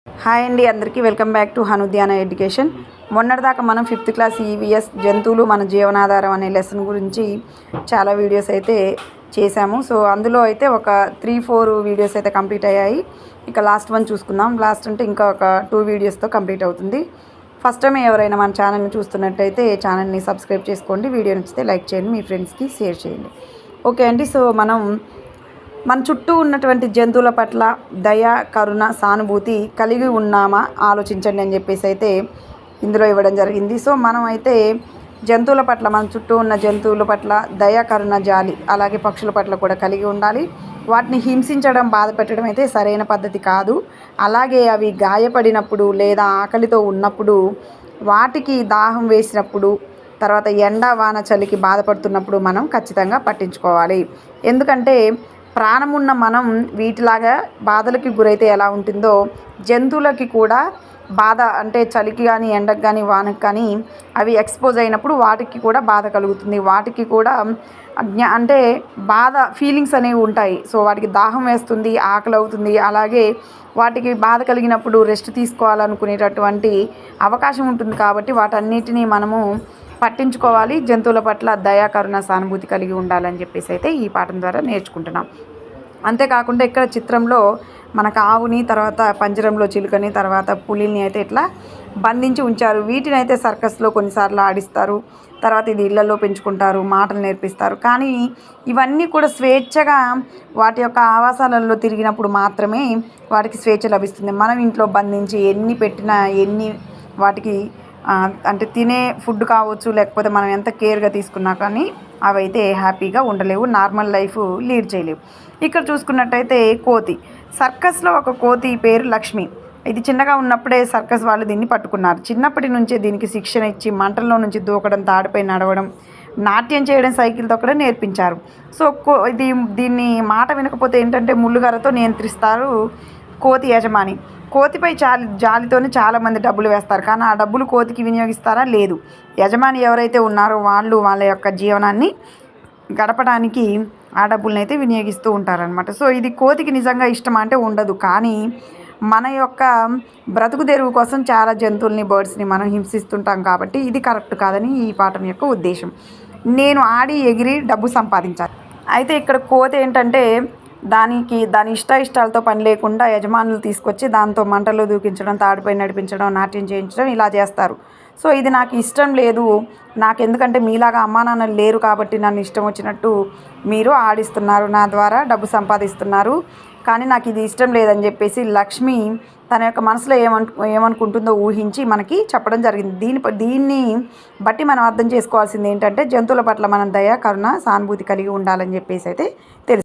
Hi అండి, అందరికీ welcome back to హనుద్యాన education. మొన్నటిదాకా మనం 5th క్లాస్ ఈవీఎస్ జంతువులు మన జీవనాధారం అనే లెసన్ గురించి చాలా వీడియోస్ అయితే చేశాము. సో అందులో అయితే ఒక 3-4 వీడియోస్ అయితే కంప్లీట్ అయ్యాయి. ఇక లాస్ట్ వన్ చూసుకుందాం. లాస్ట్ అంటే ఇంకా ఒక 2 వీడియోస్తో కంప్లీట్ అవుతుంది. ఫస్ట్ టైం ఎవరైనా మన ఛానల్ని చూస్తున్నట్టయితే ఛానల్ని సబ్స్క్రైబ్ చేసుకోండి. వీడియో నచ్చితే లైక్ చేయండి, మీ ఫ్రెండ్స్కి షేర్ చేయండి. ఓకే అండి. సో మన చుట్టూ ఉన్నటువంటి జంతువుల పట్ల దయ, కరుణ, సానుభూతి కలిగి ఉన్నామా ఆలోచించండి అని చెప్పేసి అయితే ఇందులో ఇవ్వడం జరిగింది. సో మనం అయితే జంతువుల పట్ల, మన చుట్టూ ఉన్న జంతువుల పట్ల దయ, కరుణ, జాలి, అలాగే పక్షుల పట్ల కూడా కలిగి ఉండాలి. వాటిని హింసించడం, బాధ పెట్టడం అయితే సరైన పద్ధతి కాదు. అలాగే అవి గాయపడినప్పుడు లేదా ఆకలితో ఉన్నప్పుడు, వాటికి దాహం వేసినప్పుడు, తర్వాత ఎండ, వాన, చలికి బాధపడుతున్నప్పుడు మనం ఖచ్చితంగా పట్టించుకోవాలి. ఎందుకంటే ప్రాణమున్న మనం వీటిలాగా బాధలకి గురైతే ఎలా ఉంటుందో జంతువులకి కూడా బాధ, అంటే చలికి కానీ, ఎండకు కానీ, వానకు కానీ అవి ఎక్స్పోజ్ అయినప్పుడు వాటికి కూడా బాధ కలుగుతుంది. వాటికి కూడా అంటే బాధ ఫీలింగ్స్ అనేవి ఉంటాయి. సో వాటికి దాహం వేస్తుంది, ఆకలి అవుతుంది. అలాగే వాటికి బాధ కలిగినప్పుడు రెస్ట్ తీసుకోవాలనుకునేటటువంటి అవకాశం ఉంటుంది. కాబట్టి వాటన్నిటినీ మనము పట్టించుకోవాలి. జంతువుల పట్ల దయా, కరుణ, సానుభూతి కలిగి ఉండాలని చెప్పేసి అయితే ఈ పాఠం ద్వారా నేర్చుకుంటున్నాం. అంతేకాకుండా ఇక్కడ చిత్రంలో మనకు ఆవుని, తర్వాత పంజరంలో చిలుకని, తర్వాత పులిని అయితే ఇట్లా బంధించి ఉంచారు. వీటిని అయితే సర్కస్లో కొన్నిసార్లు ఆడిస్తారు. తర్వాత ఇది ఇళ్లలో పెంచుకుంటారు, మాటలు నేర్పిస్తారు. కానీ ఇవన్నీ కూడా స్వేచ్ఛగా వాటి యొక్క ఆవాసాలలో తిరిగినప్పుడు మాత్రమే వాటికి స్వేచ్ఛ లభిస్తుంది. మనం ఇంట్లో బంధించి ఎన్ని పెట్టినా, ఎన్ని వాటికి అంటే తినే ఫుడ్ కావచ్చు, లేకపోతే మనం ఎంత కేర్గా తీసుకున్నా కానీ అవైతే హ్యాపీగా ఉండలేవు, నార్మల్ లైఫ్ లీడ్ చేయలేవు. ఇక్కడ చూసుకున్నట్టయితే కోతి, సర్కస్లో ఒక కోతి పేరు లక్ష్మి. ఇది చిన్నగా ఉన్నప్పుడే సర్కస్ వాళ్ళు దీన్ని పట్టుకున్నారు. చిన్నప్పటి నుంచే దీనికి శిక్షణ ఇచ్చి మంటల్లో నుంచి దూకడం, తాడిపై నడవడం, నాట్యం చేయడం, సైకిల్ తొక్కడం నేర్పించారు. సో దీన్ని మాట వినకపోతే ఏంటంటే ముళ్ళుగరతో నియంత్రిస్తారు కోతి యజమాని. కోతిపై జాలితోనే చాలామంది డబ్బులు వేస్తారు. కానీ ఆ డబ్బులు కోతికి వినియోగిస్తారా? లేదు. యజమాని ఎవరైతే ఉన్నారో వాళ్ళు వాళ్ళ యొక్క జీవనాన్ని గడపడానికి ఆ డబ్బులను అయితే వినియోగిస్తూ ఉంటారనమాట. సో ఇది కోతికి నిజంగా ఇష్టం అంటే ఉండదు. కానీ మన యొక్క బ్రతుకు తెరువు కోసం చాలా జంతువుల్ని, బర్డ్స్ని మనం హింసిస్తుంటాం. కాబట్టి ఇది కరెక్ట్ కాదని ఈ పాఠం యొక్క ఉద్దేశం. నేను ఆడి ఎగిరి డబ్బు సంపాదించాలి. అయితే ఇక్కడ కోతి ఏంటంటే దాని ఇష్టాలతో పని లేకుండా యజమానులు తీసుకొచ్చి దాంతో మంటల్లో దూకించడం, తాడిపై నడిపించడం, నాట్యం చేయించడం ఇలా చేస్తారు. సో ఇది నాకు ఇష్టం లేదు. ఎందుకంటే మీలాగా అమ్మా నాన్నలు లేరు కాబట్టి నన్ను ఇష్టం వచ్చినట్టు మీరు ఆడిస్తున్నారు, నా ద్వారా డబ్బు సంపాదిస్తున్నారు, కానీ నాకు ఇది ఇష్టం లేదని చెప్పేసి లక్ష్మి తన యొక్క మనసులో ఏమనుకుంటుందో ఊహించి మనకి చెప్పడం జరిగింది. దీన్ని బట్టి మనం అర్థం చేసుకోవాల్సింది ఏంటంటే జంతువుల పట్ల మనం దయ, కరుణ, సానుభూతి కలిగి ఉండాలని చెప్పేసి అయితే తెలుసు.